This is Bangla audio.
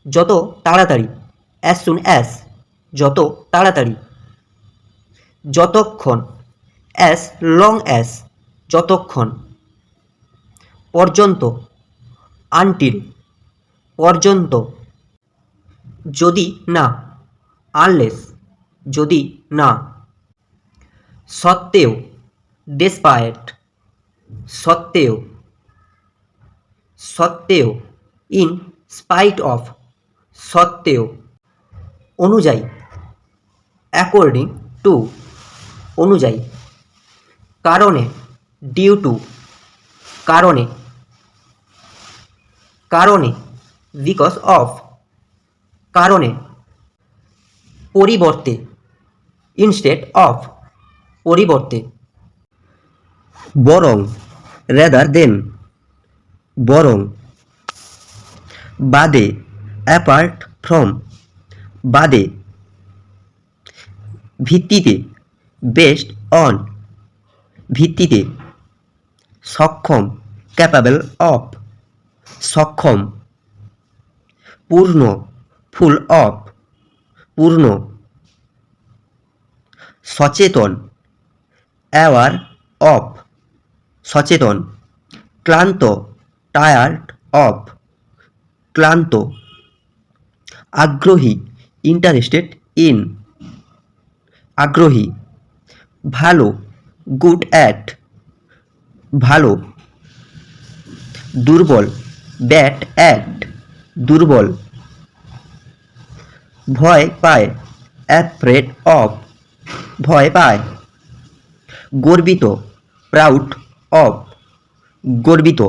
যত তাড়াতাড়ি, অ্যাজ সুন অ্যাজ, যত তাড়াতাড়ি। যতক্ষণ, অ্যাজ লং অ্যাজ, যতক্ষণ। পর্যন্ত, আনটিল, পর্যন্ত। যদি না, আনলেস, যদি না। সত্ত্বেও, ডেসপায়েট, সত্ত্বেও, সত্ত্বেও। ইন স্পাইট অফ, সত্ত্বেও। অনুযায়ী, অ্যাকর্ডিং টু, অনুযায়ী। কারণে, ডিউ টু, কারণে, কারণে, বিকজ অফ, কারণে। পরিবর্তে, ইনস্টেড অফ, পরিবর্তে। বরং, রেদার দেন, বরং। বাদে, অ্যাপার্ট ফ্রম, বাদে। ভিত্তিতে, বেসড অন, ভিত্তিতে। সক্ষম, ক্যাপাবল অফ, সক্ষম। পূর্ণ, ফুল অফ, পূর্ণ। সচেতন, অ্যাওয়ার অফ, সচেতন। ক্লান্ত, টায়ার্ড অফ, ক্লান্ত। আগ্রহী, ইন্টারেস্টেড ইন, আগ্রহী। ভালো, গুড অ্যাট, ভালো। দুর্বল, ব্যাড অ্যাট, দুর্বল। ভয় পায়, অ্যাফ্রেড অফ, ভয় পায়। গর্বিত, প্রাউড অফ, গর্বিত।